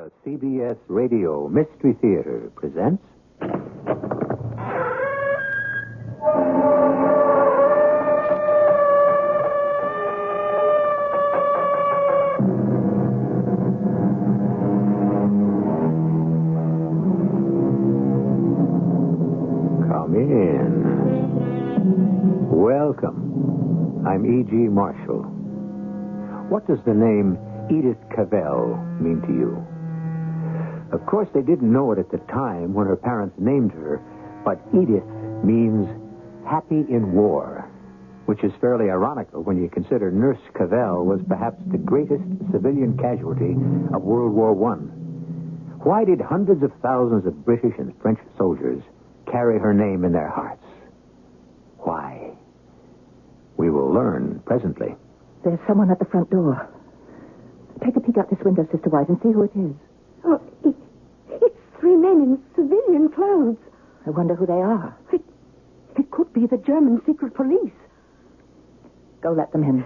The CBS Radio Mystery Theater presents... Come in. Welcome. I'm E.G. Marshall. What does the name Edith Cavell mean to you? Of course, they didn't know it at the time when her parents named her, but Edith means happy in war, which is fairly ironical when you consider Nurse Cavell was perhaps the greatest civilian casualty of World War I. Why did hundreds of thousands of British and French soldiers carry her name in their hearts? Why? We will learn presently. There's someone at the front door. Take a peek out this window, Sister White, and see who it is. Oh, it's three men in civilian clothes. I wonder who they are. It could be the German secret police. Go let them in.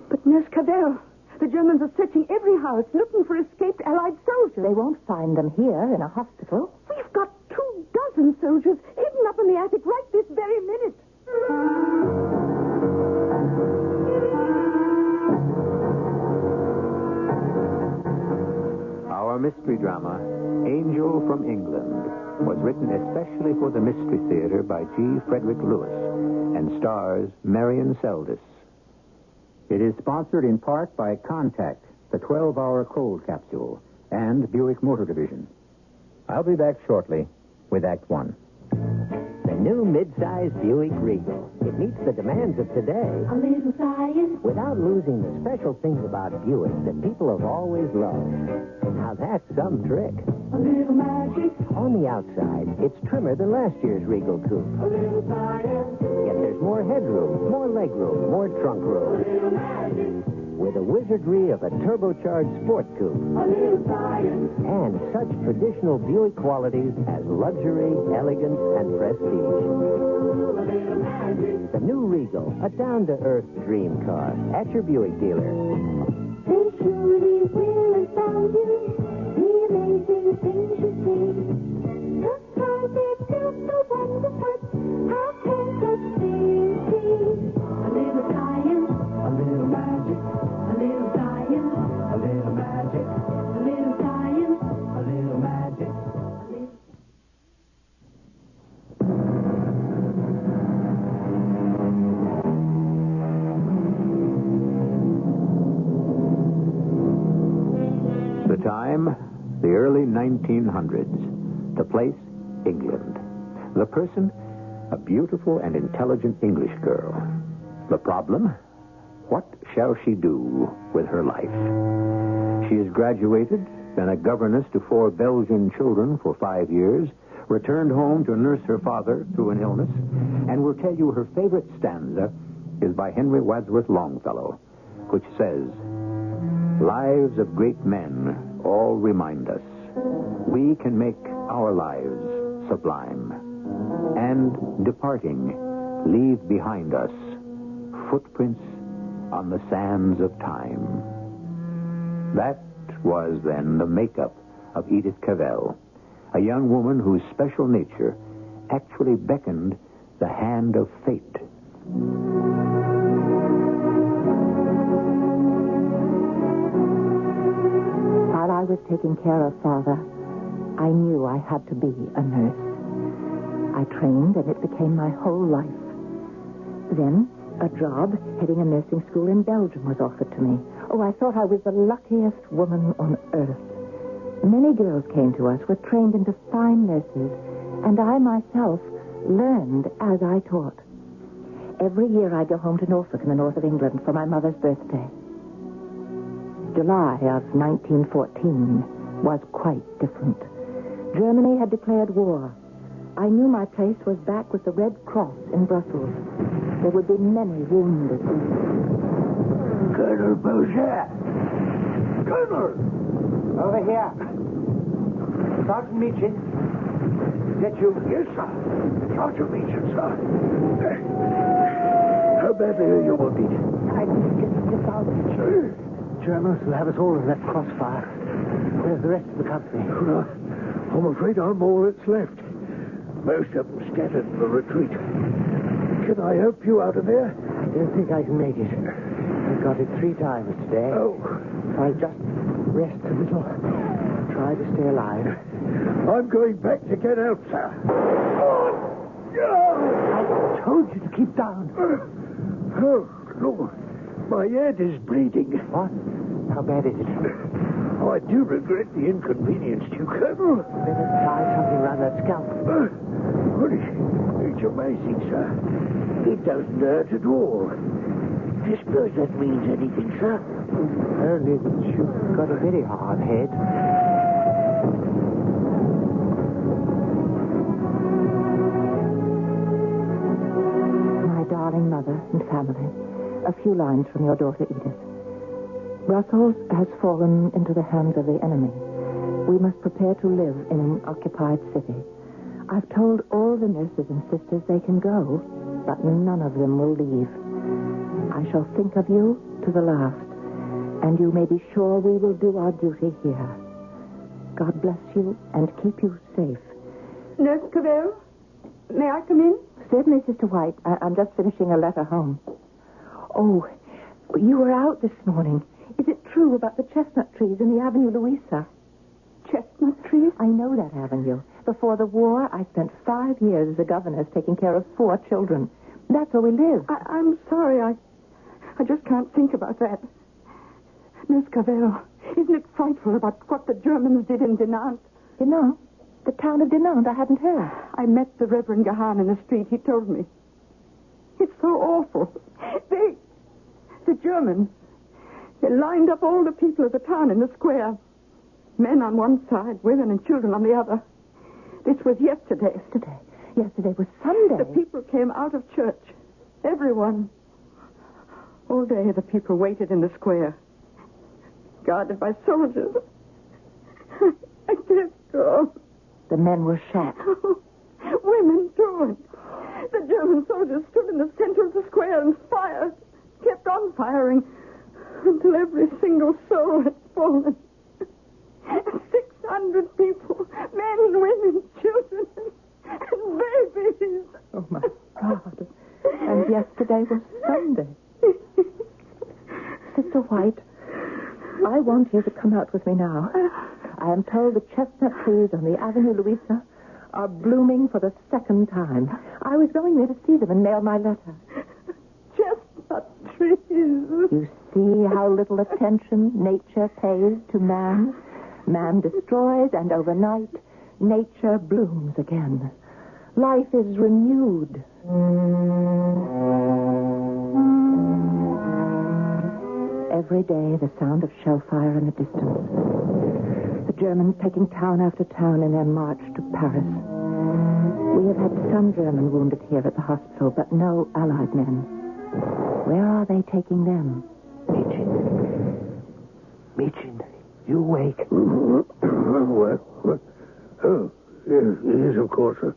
But Nurse Cavell, the Germans are searching every house looking for escaped Allied soldiers. They won't find them here in a hospital. We've got 24 soldiers hidden up in the attic right this very minute. Our mystery drama, Angel from England, was written especially for the Mystery Theater by G. Frederick Lewis and stars Marian Seldes. It is sponsored in part by Contact, the 12-hour cold capsule, and Buick Motor Division. I'll be back shortly with Act One. The new mid-size Buick Regal. It meets the demands of today A little science. without losing the special things about Buick that people have always loved. Now that's some trick. A little magic. On the outside, it's trimmer than last year's Regal coupe. A little science. Yet there's more headroom, more legroom, more trunk A room. little magic. With the wizardry of a turbocharged sport coupe. A little science. And such traditional Buick qualities as luxury, elegance, and prestige. A little magic. The new Regal, a down-to-earth dream car. At your Buick dealer. They surely will astound you. The amazing things you see. Just how they built the wonderful. How can such things be? A little science. A little magic. A little science. A little magic. A little science. A little magic. A little... The time, the early 1900s. The place, England. The person, a beautiful and intelligent English girl. The problem, what shall she do with her life? She is graduated, been a governess to 4 Belgian children for 5 years, returned home to nurse her father through an illness, and will tell you her favorite stanza is by Henry Wadsworth Longfellow, which says, "Lives of great men all remind us we can make our lives sublime, and departing, leave behind us footprints on the sands of time." That was then the makeup of Edith Cavell, a young woman whose special nature actually beckoned the hand of fate. While I was taking care of Father, I knew I had to be a nurse. I trained, and it became my whole life. Then, a job heading a nursing school in Belgium was offered to me. Oh, I thought I was the luckiest woman on earth. Many girls came to us, were trained into fine nurses, and I myself learned as I taught. Every year I go home to Norfolk in the north of England for my mother's birthday. July of 1914 was quite different. Germany had declared war. I knew my place was back with the Red Cross in Brussels. There would be many wounded. Colonel Boucher! Colonel! Over here. Sergeant Meechin. Is that you? Yes, sir. Sergeant Meechin, sir. How badly are you wounded? I didn't get out. Sir? Germans will have us all in that crossfire. Where's the rest of the company? Well, I'm afraid I'm all that's left. Most of them scattered for retreat. Can I help you out of there? I don't think I can make it. I got it 3 times today. Oh. I'll just rest a little. Try to stay alive. I'm going back to get help, sir. I told you to keep down. Oh, Lord. My head is bleeding. What? How bad is it? Oh, I do regret the inconvenience to you, Colonel. Better tie something around that scalp. Well, it's amazing, sir. It doesn't hurt at all. I suppose that means anything, sir. Only that you've got a very hard head. My darling mother and family, a few lines from your daughter Edith. Brussels has fallen into the hands of the enemy. We must prepare to live in an occupied city. I've told all the nurses and sisters they can go, but none of them will leave. I shall think of you to the last, and you may be sure we will do our duty here. God bless you and keep you safe. Nurse Cavell, may I come in? Certainly, Sister White. I'm just finishing a letter home. Oh, you were out this morning. Is it true about the chestnut trees in the Avenue Louisa? Chestnut trees? I know that avenue. Before the war, I spent 5 years as a governess taking care of 4 children. That's where we live. I'm sorry. I just can't think about that. Nurse Cavell, isn't it frightful about what the Germans did in Dinant? Dinant? The town of Dinant? I hadn't heard. I met the Reverend Gahan in the street. He told me. It's so awful. The Germans, they lined up all the people of the town in the square. Men on one side, women and children on the other. This was yesterday. Yesterday was Sunday. The people came out of church. Everyone. All day the people waited in the square, guarded by soldiers. I can't go. The men were shot. Women, too. The German soldiers stood in the center of the square and fired. Kept on firing until every single soul had fallen. 600 people, men, women, children, and babies. Oh, my God. And yesterday was Sunday. Sister White, I want you to come out with me now. I am told the chestnut trees on the Avenue Louisa are blooming for the 2nd time. I was going there to see them and mail my letter. Chestnut trees. You see how little attention nature pays to man? Man destroys, and overnight, nature blooms again. Life is renewed. Every day, the sound of shell fire in the distance. The Germans taking town after town in their march to Paris. We have had some German wounded here at the hospital, but no Allied men. Where are they taking them? Mädchen, you awake? What? Oh, yes, of course, sir.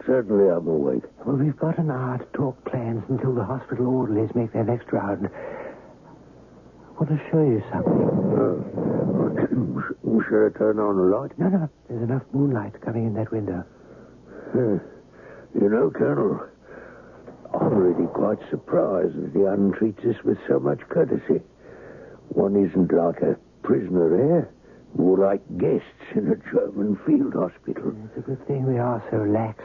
Certainly I'm awake. Well, we've got an hour to talk plans until the hospital orderlies make their next round. I want to show you something. Shall I turn on the light? No. There's enough moonlight coming in that window. You know, Colonel, I'm really quite surprised that the Un treats us with so much courtesy. One isn't like a prisoner there, more like guests in a German field hospital. It's a good thing we are so lax.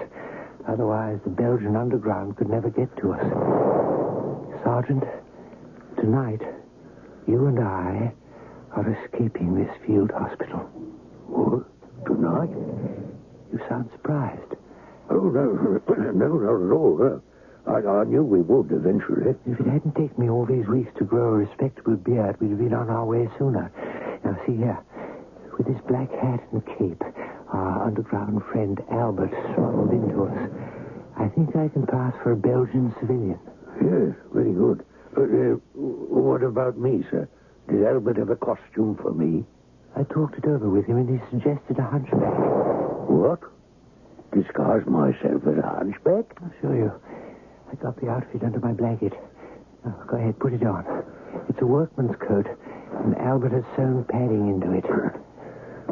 Otherwise, the Belgian underground could never get to us. Sergeant, tonight, you and I are escaping this field hospital. What? Tonight? You sound surprised. Oh, no, not at all. I knew we would eventually. If it hadn't taken me all these weeks to grow a respectable beard, we'd have been on our way sooner. Now, see here. With his black hat and cape, our underground friend Albert smuggled into us. I think I can pass for a Belgian civilian. Yes, very good. What about me, sir? Did Albert have a costume for me? I talked it over with him, and he suggested a hunchback. What? Disguise myself as a hunchback? I'll show you. I got the outfit under my blanket. Now, go ahead, put it on. It's a workman's coat, and Albert has sewn padding into it.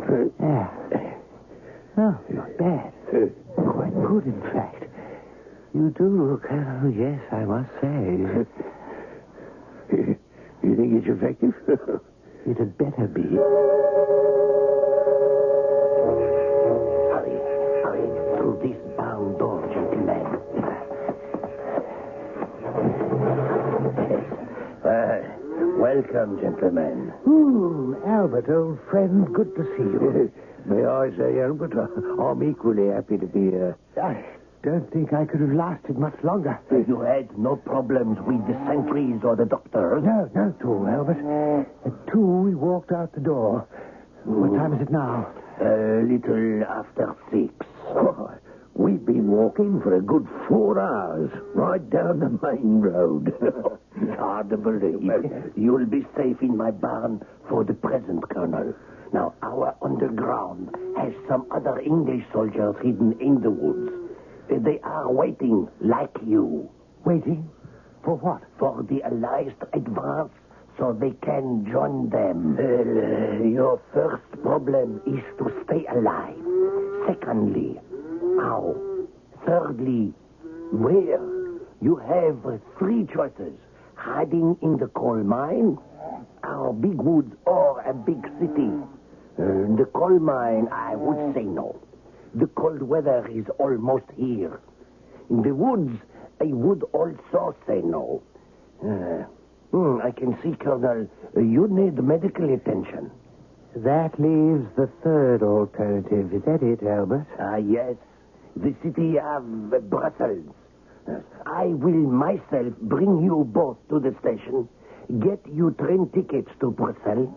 Yeah. No, not bad. Quite good, in fact. You do look, yes, I must say. You think it's effective? It had better be. Hurry through this barn door, gentlemen. Welcome, gentlemen. Ooh, Albert, old friend, good to see you. May I say, Albert, I'm equally happy to be here. I don't think I could have lasted much longer. You had no problems with the sentries or the doctors? No, not at all, Albert. At 2, we walked out the door. What time is it now? A little after 6. Oh, we've been walking for a good 4 hours, right down the main road. It's hard to believe. You'll be safe in my barn for the present, Colonel. Now, our underground has some other English soldiers hidden in the woods. They are waiting, like you. Waiting? For what? For the Allies to advance so they can join them. Your first problem is to stay alive. Secondly, how? Thirdly, where? You have 3 choices. Hiding in the coal mine, our big woods, or a big city. The coal mine, I would say no. The cold weather is almost here. In the woods, I would also say no. I can see, Colonel, you need medical attention. That leaves the third alternative. Is that it, Albert? Yes. The city of Brussels. I will myself bring you both to the station, get you train tickets to Brussels.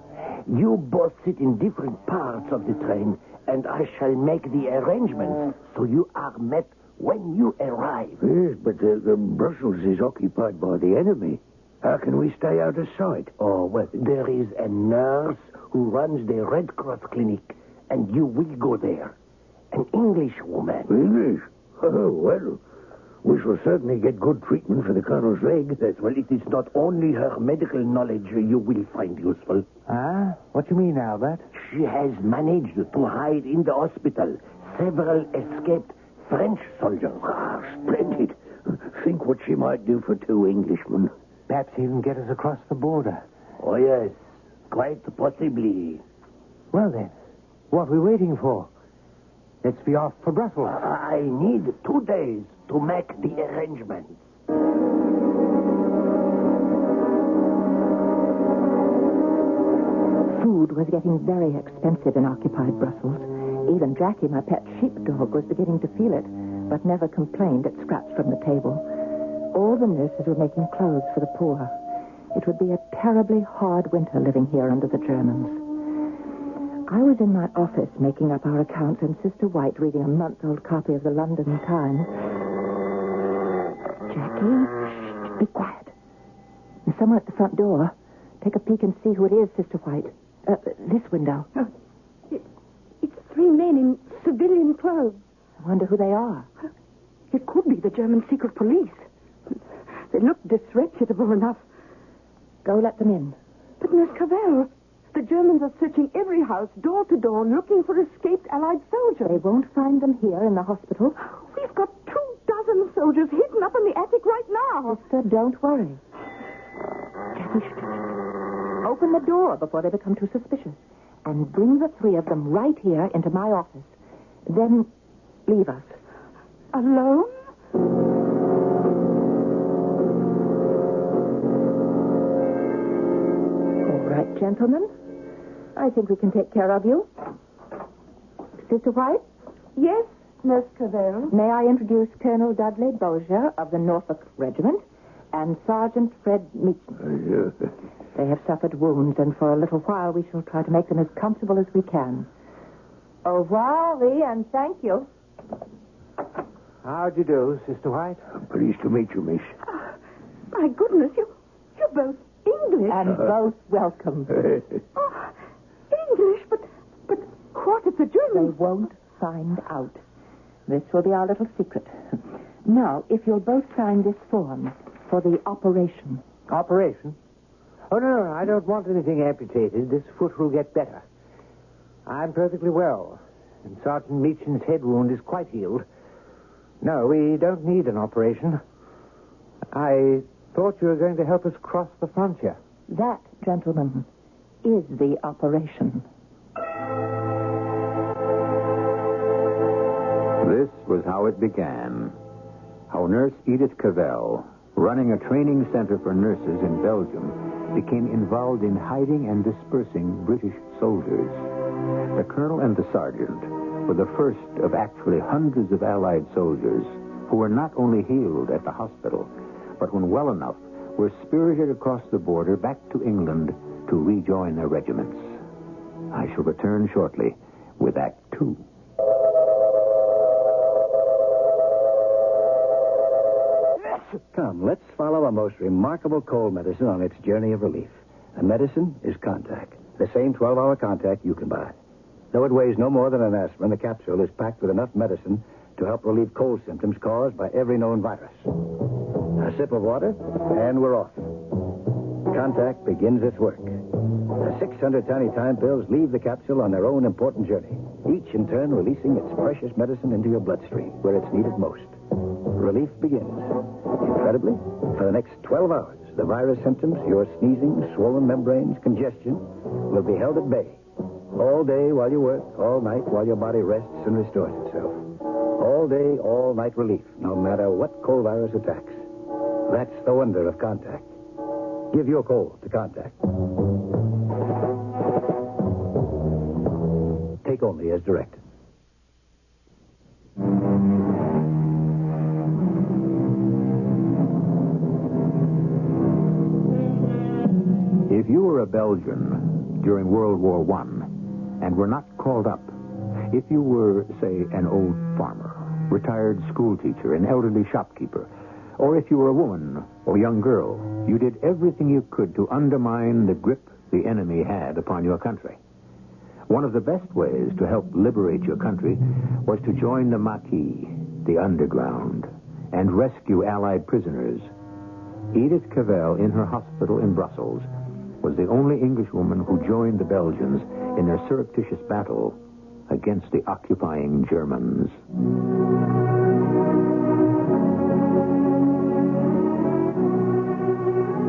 You both sit in different parts of the train, and I shall make the arrangements so you are met when you arrive. Yes, but Brussels is occupied by the enemy. How can we stay out of sight? Oh, well, there is a nurse who runs the Red Cross clinic, and you will go there. An English woman. English? Oh, well, we shall certainly get good treatment for the Colonel's leg. Yes, well, it is not only her medical knowledge you will find useful. Ah? What do you mean, Albert? She has managed to hide in the hospital several escaped French soldiers. Ah, splendid. Think what she might do for 2 Englishmen. Perhaps even get us across the border. Oh, yes, quite possibly. Well, then, what are we waiting for? Let's be off for Brussels. I need 2 days to make the arrangements. Food was getting very expensive in occupied Brussels. Even Jackie, my pet sheepdog, was beginning to feel it, but never complained at scraps from the table. All the nurses were making clothes for the poor. It would be a terribly hard winter living here under the Germans. I was in my office making up our accounts and Sister White reading a month-old copy of the London Times. Jackie, shh, be quiet. There's someone at the front door. Take a peek and see who it is, Sister White. This window. It's 3 men in civilian clothes. I wonder who they are. It could be the German secret police. They look disreputable enough. Go let them in. But, Miss Cavell, the Germans are searching every house, door to door, looking for escaped Allied soldiers. They won't find them here in the hospital. We've got 24 soldiers hidden up in the attic right now. Sister, don't worry. Jackie, shh. Open the door before they become too suspicious. And bring the 3 of them right here into my office. Then leave us. Alone? All right, gentlemen. I think we can take care of you. Sister White? Yes, Miss Cavell. May I introduce Colonel Dudley Beaujeu of the Norfolk Regiment and Sergeant Fred Meacham. They have suffered wounds, and for a little while we shall try to make them as comfortable as we can. Au revoir, and thank you. How'd you do, Sister White? I'm pleased to meet you, miss. My goodness, you're both English. And both welcome. Oh, English, but what if the They Germans... won't find out. This will be our little secret. Now, if you'll both sign this form for the operation. Operation? Oh, no, I don't want anything amputated. This foot will get better. I'm perfectly well. And Sergeant Meacham's head wound is quite healed. No, we don't need an operation. I thought you were going to help us cross the frontier. That, gentlemen, is the operation. This was how it began. How Nurse Edith Cavell, running a training center for nurses in Belgium, became involved in hiding and dispersing British soldiers. The colonel and the sergeant were the first of actually hundreds of Allied soldiers who were not only healed at the hospital, but when well enough, were spirited across the border back to England to rejoin their regiments. I shall return shortly with Act Two. Come, let's follow a most remarkable cold medicine on its journey of relief. A medicine is contact. The same 12-hour contact you can buy. Though it weighs no more than an aspirin, the capsule is packed with enough medicine to help relieve cold symptoms caused by every known virus. A sip of water, and we're off. Contact begins its work. The 600 tiny time pills leave the capsule on their own important journey, each in turn releasing its precious medicine into your bloodstream, where it's needed most. Relief begins. Incredibly, for the next 12 hours, the virus symptoms, your sneezing, swollen membranes, congestion, will be held at bay. All day while you work, all night while your body rests and restores itself. All day, all night relief, no matter what cold virus attacks. That's the wonder of contact. Give your cold to Contact. Take only as directed. If you were a Belgian during World War I and were not called up, if you were, say, an old farmer, retired schoolteacher, an elderly shopkeeper, or if you were a woman or young girl, you did everything you could to undermine the grip the enemy had upon your country. One of the best ways to help liberate your country was to join the Maquis, the underground, and rescue Allied prisoners. Edith Cavell, in her hospital in Brussels, was the only Englishwoman who joined the Belgians in their surreptitious battle against the occupying Germans.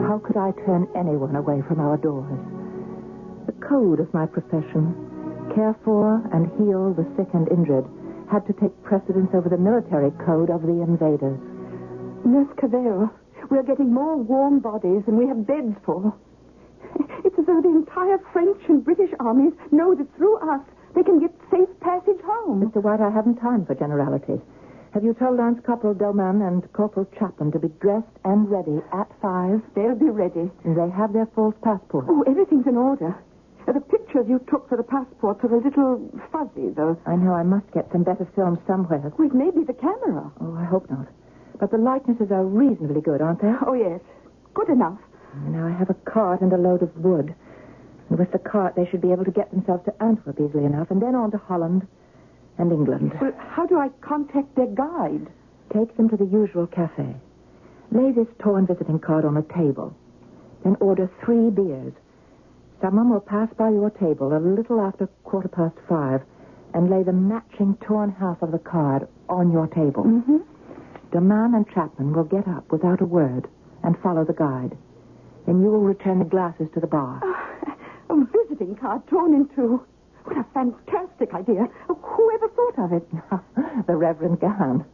How could I turn anyone away from our doors? The code of my profession, care for and heal the sick and injured, had to take precedence over the military code of the invaders. Nurse Cavell, we're getting more warm bodies than we have beds for. It's as though the entire French and British armies know that through us they can get safe passage home. Mr. White, I haven't time for generalities. Have you told Lance Corporal Doman and Corporal Chapman to be dressed and ready at 5? They'll be ready. And they have their false passports. Oh, everything's in order. The pictures you took for the passports are a little fuzzy, though. I know I must get some better film somewhere. Well, it may be the camera. Oh, I hope not. But the likenesses are reasonably good, aren't they? Oh, yes. Good enough. Now I have a cart and a load of wood. And with the cart, they should be able to get themselves to Antwerp easily enough, and then on to Holland and England. Well, how do I contact their guide? Take them to the usual cafe. Lay this torn visiting card on a table. Then order 3 beers. Someone will pass by your table a little after 5:15 and lay the matching torn half of the card on your table. Mm-hmm. Doman and Chapman will get up without a word and follow the guide. Then you will return the glasses to the bar. A visiting card torn in two. What a fantastic idea. Whoever thought of it? The Reverend Gahan.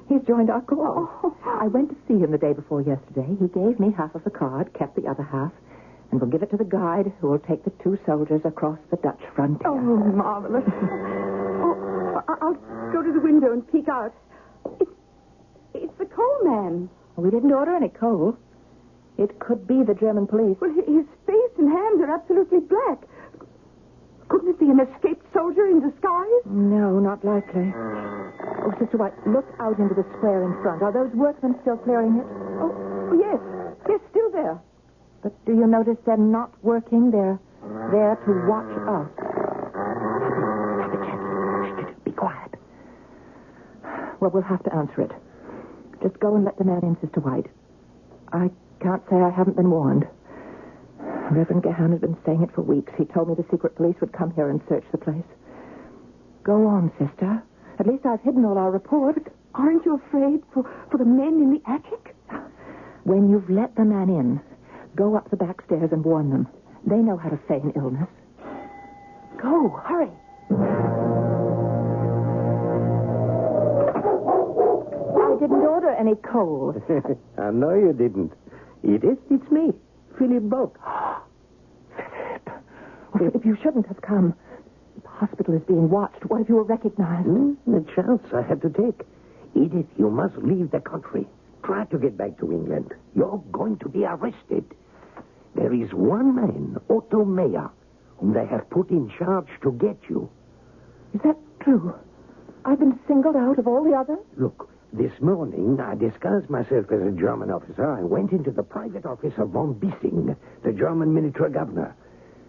He's joined our corps. I went to see him the day before yesterday. He gave me half of the card, kept the other half, and will give it to the guide who will take the 2 soldiers across the Dutch frontier. Oh, marvelous. I'll go to the window and peek out. It's the coal man. We didn't order any coal. It could be the German police. Well, his face and hands are absolutely black. Couldn't it be an escaped soldier in disguise? No, not likely. Oh, Sister White, look out into the square in front. Are those workmen still clearing it? Oh, yes. They're still there. But do you notice they're not working? They're there to watch us. Be quiet. Well, we'll have to answer it. Just go and let the man in, Sister White. I can't say I haven't been warned. Reverend Gahan has been saying it for weeks. He told me the secret police would come here and search the place. Go on, sister. At least I've hidden all our reports. Aren't you afraid for the men in the attic? When you've let the man in, go up the back stairs and warn them. They know how to feign illness. Go, hurry. I didn't order any coal. I know you didn't. It's me, Philip Boak. Philip. Oh, Philip, you shouldn't have come. The hospital is being watched. What if you were recognized? The chance I had to take. Edith, you must leave the country. Try to get back to England. You're going to be arrested. There is one man, Otto Meyer, whom they have put in charge to get you. Is that true? I've been singled out of all the others? Look, this morning I disguised myself as a German officer and went into the private office of von Bissing, the German military governor.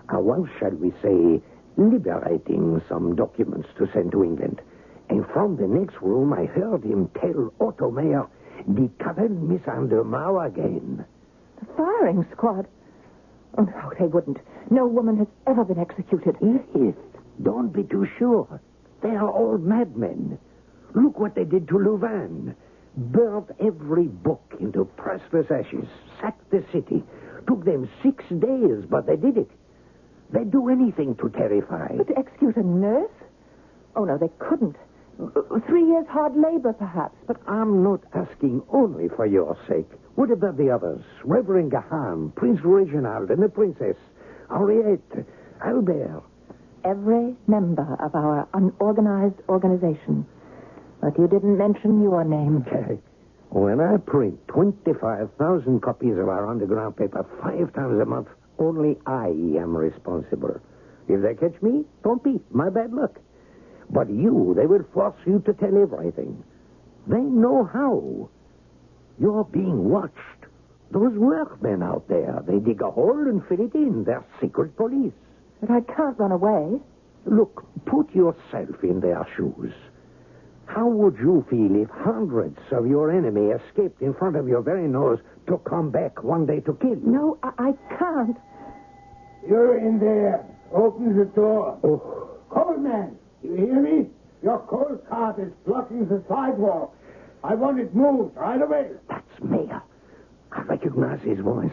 I was, shall we say, liberating some documents to send to England. And from the next room I heard him tell Otto Meyer, "Die Kavell miss an der Mauer again." The firing squad? Oh, no, they wouldn't. No woman has ever been executed. Edith, don't be too sure. They are all madmen. Look what they did to Louvain. Burnt every book into priceless ashes. Sacked the city. Took them 6 days, but they did it. They'd do anything to terrify. But to execute a nurse? Oh, no, they couldn't. 3 years hard labor, perhaps, but... I'm not asking only for your sake. What about the others? Reverend Gahan, Prince Reginald, and the Princess, Henriette, Albert. Every member of our unorganized organization. But you didn't mention your name. When I print 25,000 copies of our underground paper 5 times a month, only I am responsible. If they catch me, don't be. My bad luck. But you, they will force you to tell everything. They know how. You're being watched. Those workmen out there, they dig a hole and fill it in. They're secret police. But I can't run away. Look, put yourself in their shoes. How would you feel if hundreds of your enemy escaped in front of your very nose to come back one day to kill you? No, I can't. You're in there. Open the door. Oh. Coalman, you hear me? Your coal cart is blocking the sidewalk. I want it moved right away. That's Mayor. I recognize his voice.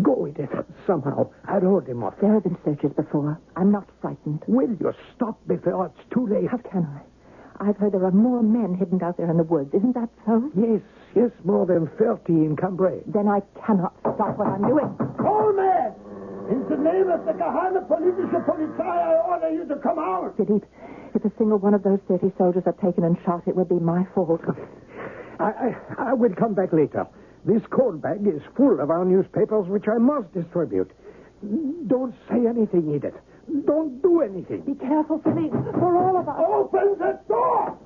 Go with it somehow. I'd hold him off. There have been searches before. I'm not frightened. Will you stop before it's too late? How can I? I've heard there are more men hidden out there in the woods. Isn't that so? Yes, more than 30 in Cambrai. Then I cannot stop what I'm doing. Coalman! In the name of the Geheime Politische Polizei, I order you to come out. Philippe, if a single one of those 30 soldiers are taken and shot, it will be my fault. I will come back later. This coal bag is full of our newspapers, which I must distribute. Don't say anything, Edith. Don't do anything. Be careful, Philippe, for all of us. Open the door!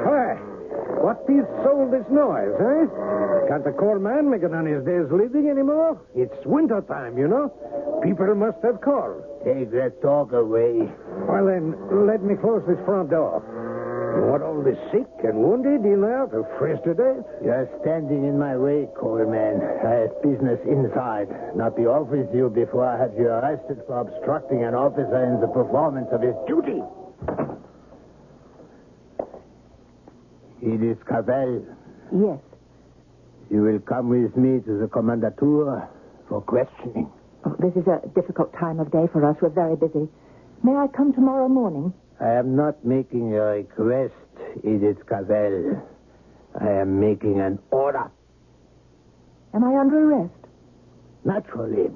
Hi. What is all this noise, eh? Can't the coal man make it on his day's living anymore? It's winter time, you know. People must have coal. Take that talk away. Well, then, let me close this front door. You want all the sick and wounded in there to freeze to death? You're standing in my way, Coalman. I have business inside. Not be off with you before I have you arrested for obstructing an officer in the performance of his duty. Edith Cavell. Yes. You will come with me to the commandatur for questioning. Oh, this is a difficult time of day for us. We're very busy. May I come tomorrow morning? I am not making a request, Edith Cavell. I am making an order. Am I under arrest? Naturally.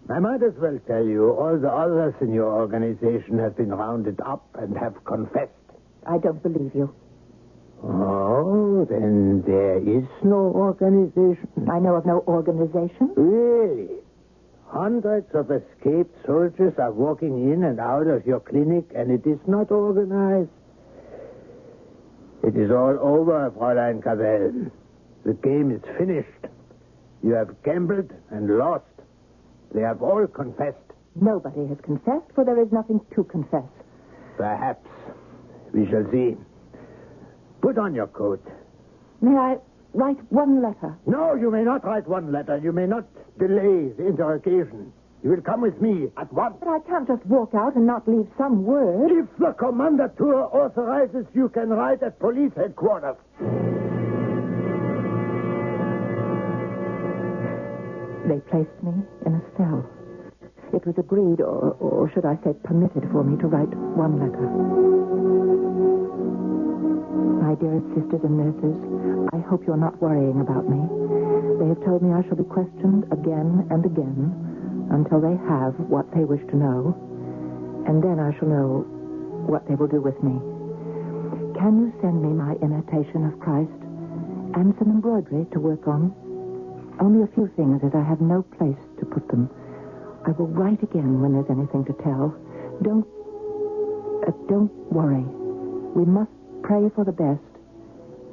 I might as well tell you, all the others in your organization have been rounded up and have confessed. I don't believe you. Oh, then there is no organization? I know of no organization. Really? Hundreds of escaped soldiers are walking in and out of your clinic, and it is not organized. It is all over, Fräulein Cavell. The game is finished. You have gambled and lost. They have all confessed. Nobody has confessed, for there is nothing to confess. Perhaps. We shall see. Put on your coat. May I write one letter. No, you may not write one letter. You may not delay the interrogation. You will come with me at once. But I can't just walk out and not leave some word. If the commandatur authorizes, you can write at police headquarters. They placed me in a cell. It was agreed, or should I say permitted, for me to write one letter. My dearest sisters and nurses, I hope you're not worrying about me. They have told me I shall be questioned again and again until they have what they wish to know, and then I shall know what they will do with me. Can you send me my imitation of Christ and some embroidery to work on? Only a few things, as I have no place to put them. I will write again when there's anything to tell. Don't worry. We must pray for the best.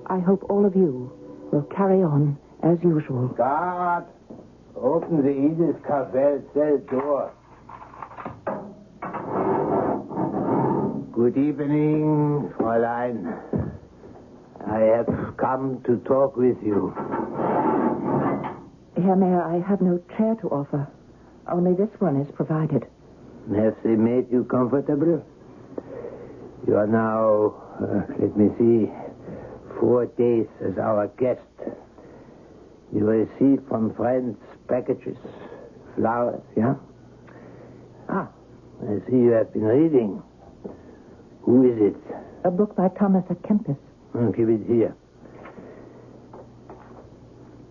I hope all of you will carry on as usual. Guard, open the Edith Cavell cell door. Good evening, Fräulein. I have come to talk with you. Herr Mayor, I have no chair to offer. Only this one is provided. Have they made you comfortable? You are now, let me see, 4 days as our guest. You receive from friends packages, flowers, yeah? Ah, I see you have been reading. Who is it? A book by Thomas à Kempis. Give it here.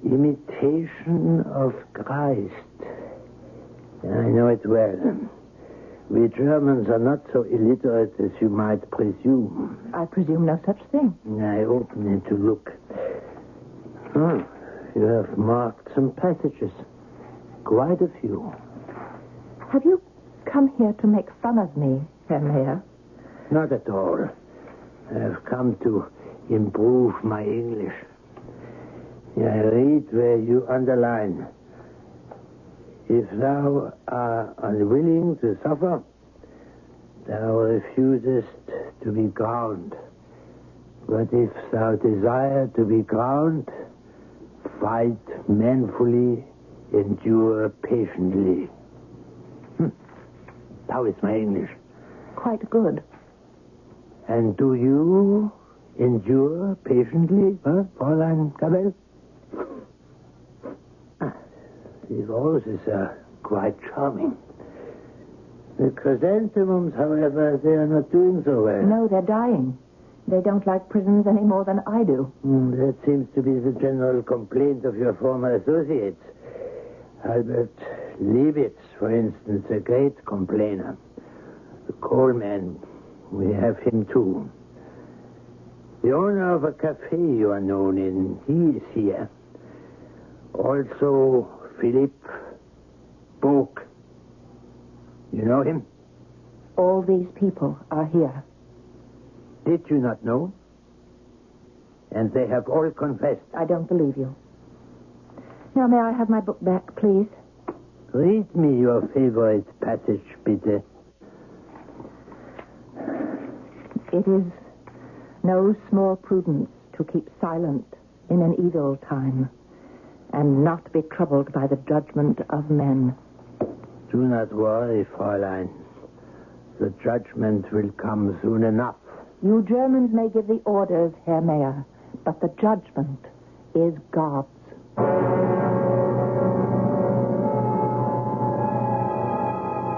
Imitation of Christ. I know it well. We Germans are not so illiterate as you might presume. I presume no such thing. I opened it to look. Oh, you have marked some passages. Quite a few. Have you come here to make fun of me, Herr Mayor? Not at all. I have come to improve my English. I read where you underline. If thou art unwilling to suffer, thou refusest to be crowned. But if thou desire to be crowned, fight manfully, endure patiently. How is my English? Quite good. And do you endure patiently, Fräulein Cavell? These roses are quite charming. The chrysanthemums, however, they are not doing so well. No, they're dying. They don't like prisons any more than I do. That seems to be the general complaint of your former associates. Albert Liebitz, for instance, a great complainer. The coal man, we have him too. The owner of a cafe you are known in, he is here. Also, Philippe Book. You know him? All these people are here. Did you not know? And they have all confessed. I don't believe you. Now, may I have my book back, please? Read me your favorite passage, bitte. It is no small prudence to keep silent in an evil time, and not be troubled by the judgment of men. Do not worry, Fräulein. The judgment will come soon enough. You Germans may give the orders, Herr Mayor, but the judgment is God's.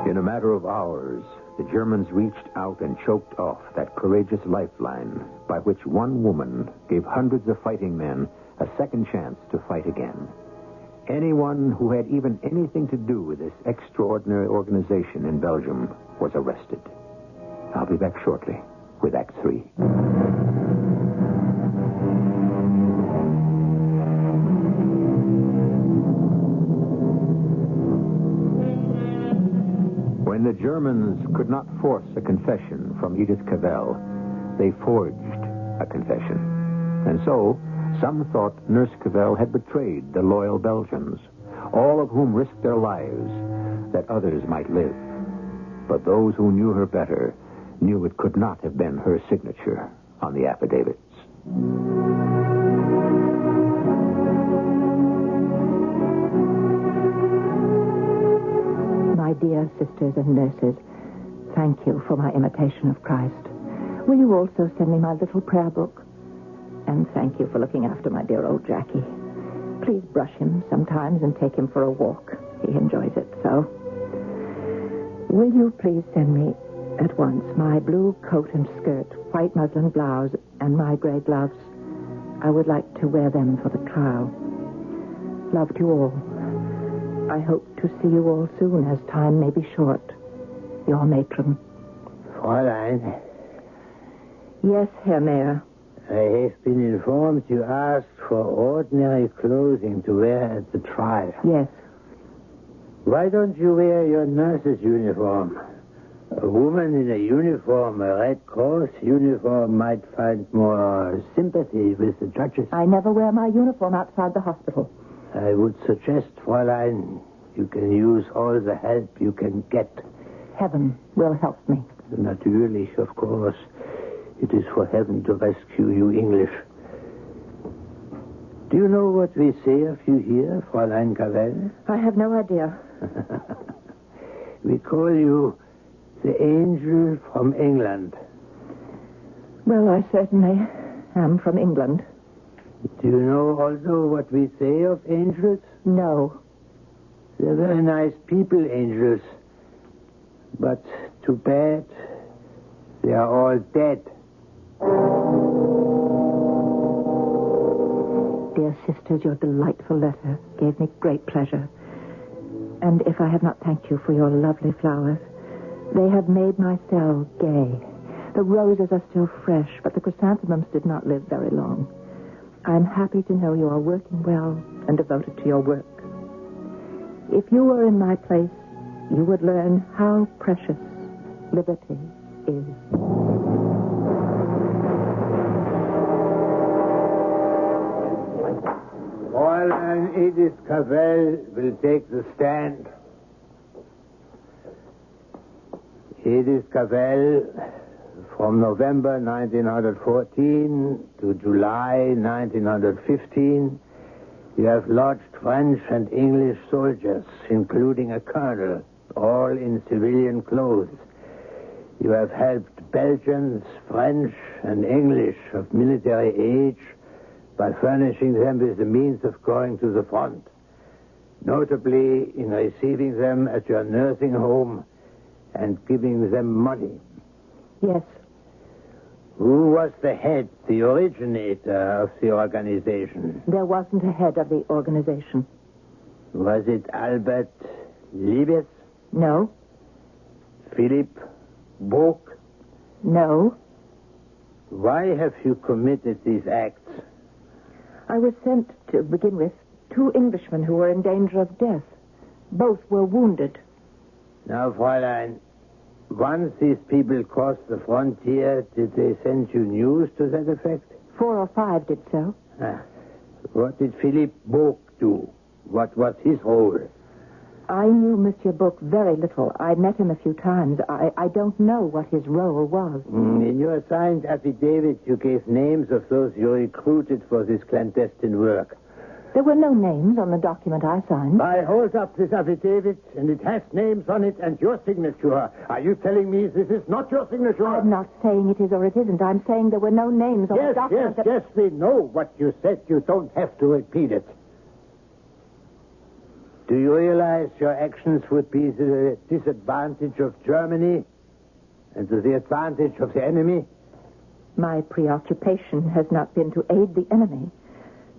In a matter of hours, the Germans reached out and choked off that courageous lifeline by which one woman gave hundreds of fighting men a second chance to fight again. Anyone who had even anything to do with this extraordinary organization in Belgium was arrested. I'll be back shortly with Act 3. When the Germans could not force a confession from Edith Cavell, they forged a confession. And so, some thought Nurse Cavell had betrayed the loyal Belgians, all of whom risked their lives that others might live. But those who knew her better knew it could not have been her signature on the affidavits. dear sisters and nurses, thank you for my imitation of Christ. Will you also send me my little prayer book? And thank you for looking after my dear old Jackie. Please brush him sometimes and take him for a walk. He enjoys it so. Will you please send me at once my blue coat and skirt, white muslin blouse, and my gray gloves? I would like to wear them for the trial. Love to all. I hope to see you all soon, as time may be short. Your matron. Fräulein, Yes, Herr Mayor. I have been informed you asked for ordinary clothing to wear at the trial. Yes. Why don't you wear your nurse's uniform? A woman in a uniform, a Red Cross uniform, might find more sympathy with the judges. I never wear my uniform outside the hospital. I would suggest, Fräulein, you can use all the help you can get. Heaven will help me. Natürlich, of course. It is for heaven to rescue you English. Do you know what we say of you here, Fräulein Cavell? I have no idea. We call you the angel from England. Well, I certainly am from England. Do you know also what we say of angels? No. They're very nice people, angels. But too bad, they are all dead. Dear sisters, your delightful letter gave me great pleasure. And if I have not thanked you for your lovely flowers, they have made my cell gay. The roses are still fresh, but the chrysanthemums did not live very long. I'm happy to know you are working well and devoted to your work. If you were in my place, you would learn how precious liberty is. Fräulein Edith Cavell will take the stand. Edith Cavell, from November 1914 to July 1915, you have lodged French and English soldiers, including a colonel, all in civilian clothes. You have helped Belgians, French, and English of military age by furnishing them with the means of going to the front, notably in receiving them at your nursing home and giving them money. Yes. Who was the head, the originator of the organization? There wasn't a head of the organization. Was it Albert Liebes? No. Philip Book? No. Why have you committed these acts? I was sent, to begin with, 2 Englishmen who were in danger of death. Both were wounded. Now, Fräulein, once these people crossed the frontier, did they send you news to that effect? 4 or 5 did so. What did Philip Book do? What was his role? I knew Monsieur Book very little. I met him a few times. I don't know what his role was. In your signed affidavit, you gave names of those you recruited for this clandestine work. There were no names on the document I signed. I hold up this affidavit, and it has names on it and your signature. Are you telling me this is not your signature? I'm not saying it is or it isn't. I'm saying there were no names on the document. Yes, we know what you said. You don't have to repeat it. Do you realize your actions would be to the disadvantage of Germany and to the advantage of the enemy? My preoccupation has not been to aid the enemy,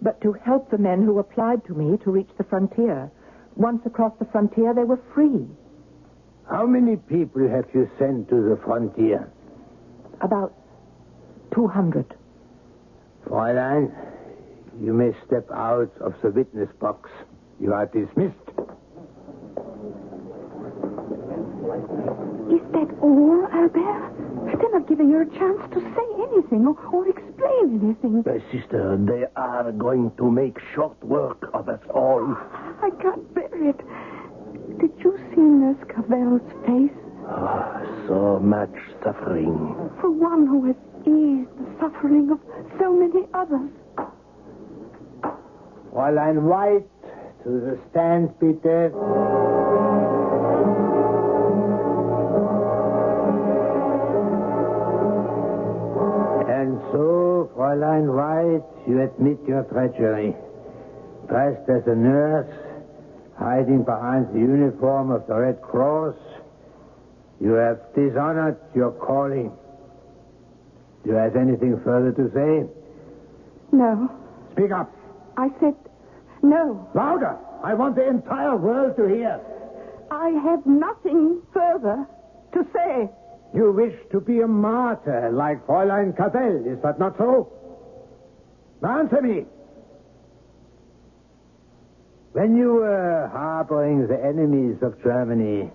but to help the men who applied to me to reach the frontier. Once across the frontier, they were free. How many people have you sent to the frontier? About 200. Fräulein, you may step out of the witness box. You are dismissed. Is that all, Albert? They're not giving you a chance to say anything or explain anything. My sister, they are going to make short work of us all. I can't bear it. Did you see Nurse Cavell's face? So much suffering. For one who has eased the suffering of so many others. Fräulein White, to the stand, bitte. Fräulein White, you admit your treachery. Dressed as a nurse, hiding behind the uniform of the Red Cross, you have dishonored your calling. Do you have anything further to say? No. Speak up. I said no. Louder! I want the entire world to hear. I have nothing further to say. You wish to be a martyr like Fräulein Cavell, is that not so? Now answer me. When you were harboring the enemies of Germany,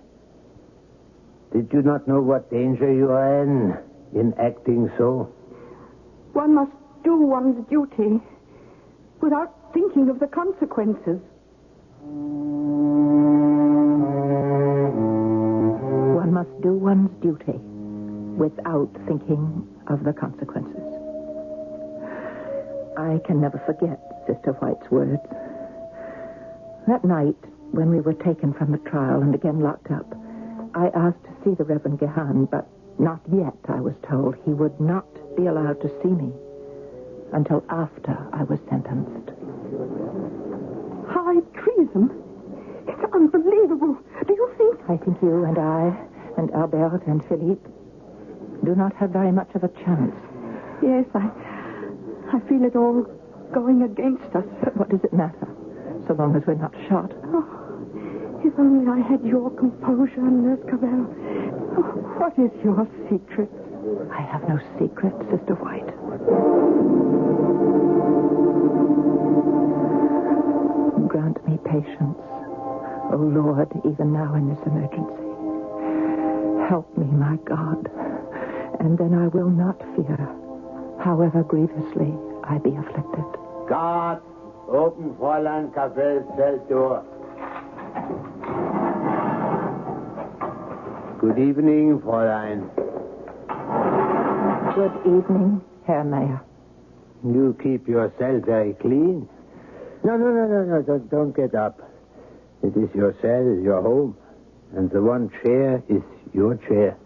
did you not know what danger you are in acting so? One must do one's duty without thinking of the consequences. One must do one's duty without thinking of the consequences. I can never forget Sister White's words. That night, when we were taken from the trial and again locked up, I asked to see the Reverend Gehan, but not yet, I was told. He would not be allowed to see me until after I was sentenced. High treason? It's unbelievable. Do you think... I think you and I and Albert and Philippe do not have very much of a chance. Yes, I feel it all going against us. But what does it matter, so long as we're not shot? Oh, if only I had your composure, Nurse Cavell. Oh, what is your secret? I have no secret, Sister White. Grant me patience, O Lord, even now in this emergency. Help me, my God, and then I will not fear, however grievously I be afflicted. God, open Fräulein Cavell's cell door. Good evening, Fräulein. Good evening, Herr Mayor. You keep your cell very clean. No, don't get up. It is your cell, your home, and the one chair is your chair.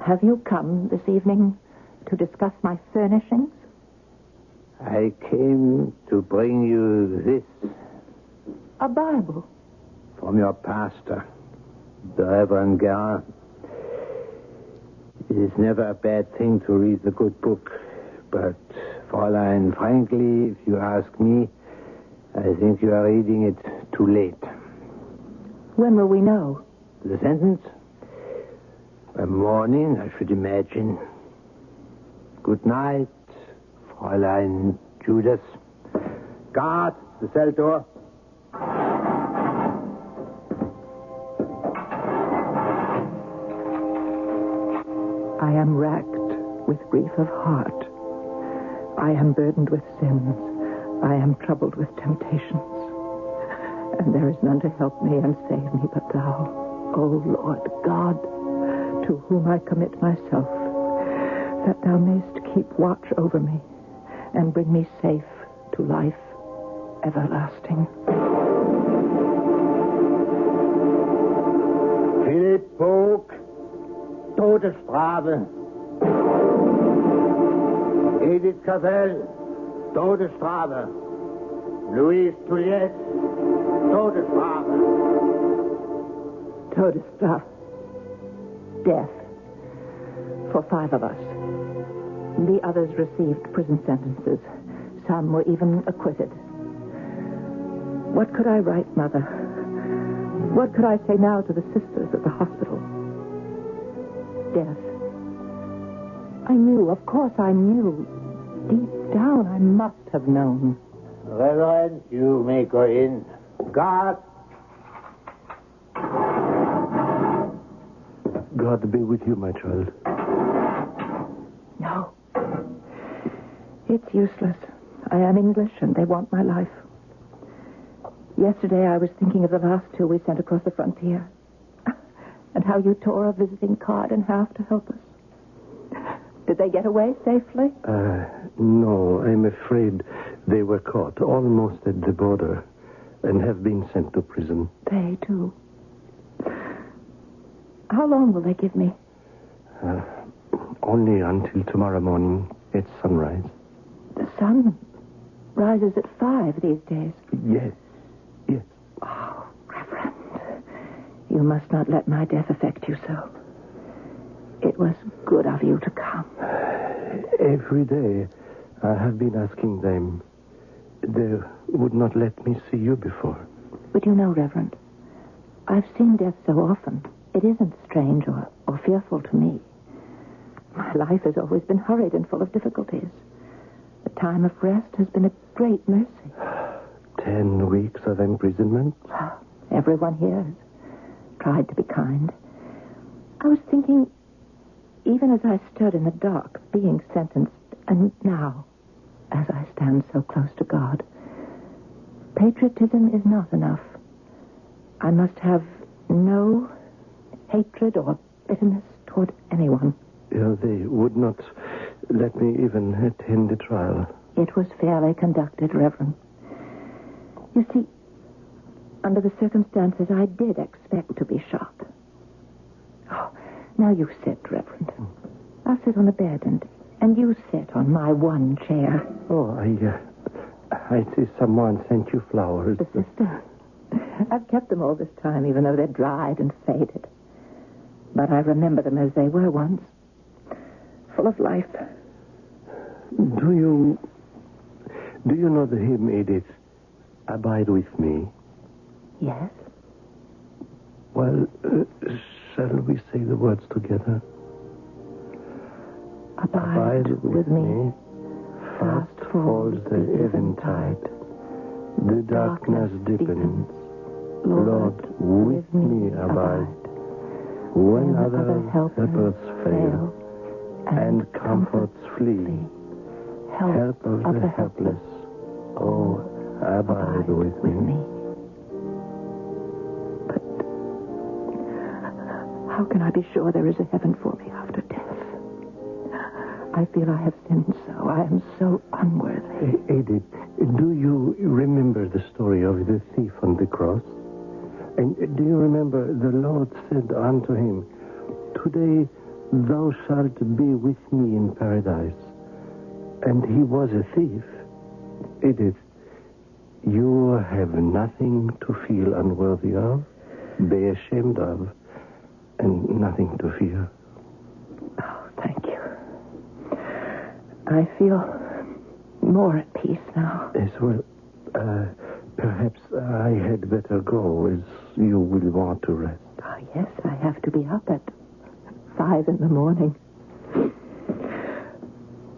Have you come this evening to discuss my furnishings? I came to bring you this. A Bible. From your pastor, the Reverend Gehan. It is never a bad thing to read the good book, but, Fräulein, frankly, if you ask me, I think you are reading it too late. When will we know? The sentence? By morning, I should imagine. Good night, Fräulein Judas. Guard the cell door. I am racked with grief of heart. I am burdened with sins. I am troubled with temptations. And there is none to help me and save me but thou, O Lord God, to whom I commit myself, that thou mayst keep watch over me and bring me safe to life everlasting. Philipp Bog, Todesstrafe. Edith Cavell, Todesstrafe. Louise Touliet, Todesstrafe. Todesstrafe. Death. For 5 of us. The others received prison sentences. Some were even acquitted. What could I write, Mother? What could I say now to the sisters at the hospital? Death. I knew, of course I knew. Deep down, I must have known. Reverend, you may go in. Guard. God be with you, my child. No. It's useless. I am English, and they want my life. Yesterday, I was thinking of the last 2 we sent across the frontier. And how you tore a visiting card in half to help us. Did they get away safely? No, I'm afraid they were caught almost at the border and have been sent to prison. They, too. How long will they give me? Only until tomorrow morning at sunrise. sun rises at 5 these days. Yes. Yes. Oh, Reverend, you must not let my death affect you so. It was good of you to come. Every day I have been asking them. They would not let me see you before. But you know, Reverend, I've seen death so often. It isn't strange or fearful to me. My life has always been hurried and full of difficulties. The time of rest has been a great mercy. 10 weeks of imprisonment? Everyone here has tried to be kind. I was thinking, even as I stood in the dock, being sentenced, and now, as I stand so close to God, patriotism is not enough. I must have no hatred or bitterness toward anyone. They would not let me even attend the trial. It was fairly conducted, Reverend. You see, under the circumstances, I did expect to be shot. Oh, now you sit, Reverend. I'll sit on the bed, and you sit on my one chair. Oh, I see someone sent you flowers. The sister. I've kept them all this time, even though they're dried and faded. But I remember them as they were once. Full of life. Do you know the hymn, Edith? Abide with me. Yes. Well, shall we say the words together? Abide with me. Fast falls the eventide. The darkness deepens. Lord, with me abide. When other helpers fail, and comforts flee, help of the helpless, oh, abide with me. But how can I be sure there is a heaven for me after death? I feel I have sinned so. I am so unworthy. Edith, do you remember the story of the thief on the cross? And do you remember the Lord said unto him, Today thou shalt be with me in paradise. And he was a thief. Edith, you have nothing to feel unworthy of, be ashamed of, and nothing to fear. Oh, thank you. I feel more at peace now. Yes, well, perhaps I had better go, as you will want to rest. Oh, yes, I have to be up at 5 in the morning.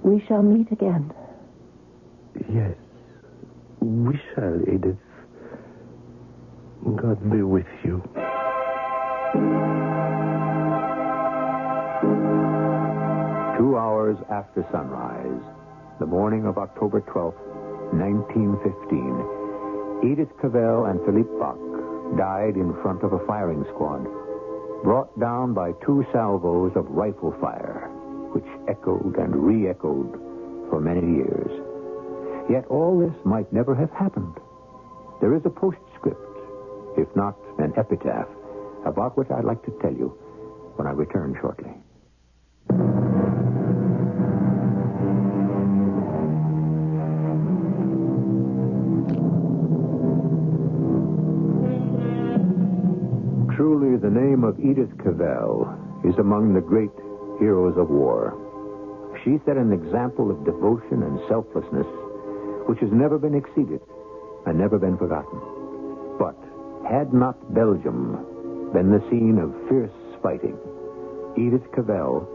We shall meet again. Yes, we shall, Edith. God be with you. 2 hours after sunrise, the morning of October 12th, 1915, Edith Cavell and Philippe Bach died in front of a firing squad, brought down by 2 salvos of rifle fire, which echoed and re-echoed for many years. Yet all this might never have happened. There is a postscript, if not an epitaph, about which I'd like to tell you when I return shortly. Truly, the name of Edith Cavell is among the great heroes of war. She set an example of devotion and selflessness which has never been exceeded and never been forgotten. But had not Belgium been the scene of fierce fighting, Edith Cavell,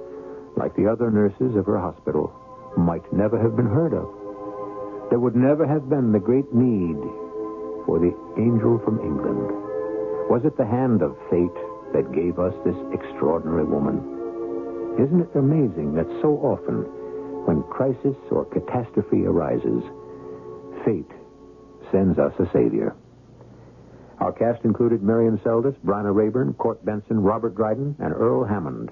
like the other nurses of her hospital, might never have been heard of. There would never have been the great need for the angel from England. Was it the hand of fate that gave us this extraordinary woman? Isn't it amazing that so often, when crisis or catastrophe arises, fate sends us a savior? Our cast included Marian, Seldes, Bryna, Raeburn, Court Benson, Robert Dryden, and Earl Hammond.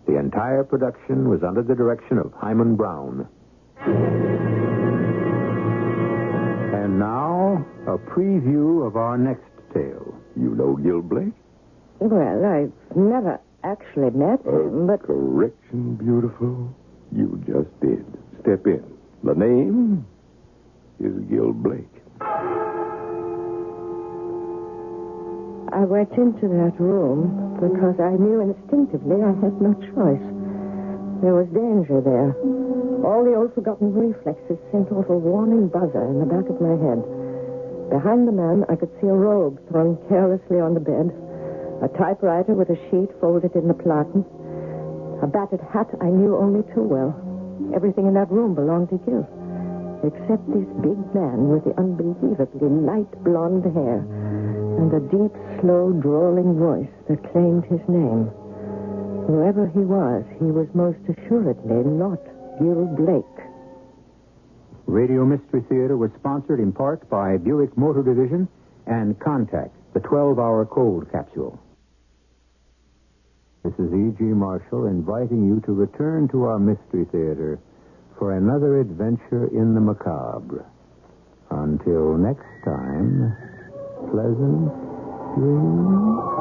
The entire production was under the direction of Hyman Brown. And now, a preview of our next tale. You know Gil Blake? Well, I've never actually met him, but... Correction, beautiful. You just did. Step in. The name? is Gil Blake. I went into that room because I knew instinctively I had no choice. There was danger there. All the old forgotten reflexes sent off a warning buzzer in the back of my head. Behind the man, I could see a robe thrown carelessly on the bed, a typewriter with a sheet folded in the platen, a battered hat I knew only too well. Everything in that room belonged to Gil, except this big man with the unbelievably light blonde hair and a deep, slow, drawling voice that claimed his name. Whoever he was most assuredly not Gil Blake. Radio Mystery Theater was sponsored in part by Buick Motor Division and Contact, the 12-hour cold capsule. This is E.G. Marshall inviting you to return to our Mystery Theater for another adventure in the macabre. Until next time, pleasant dreams.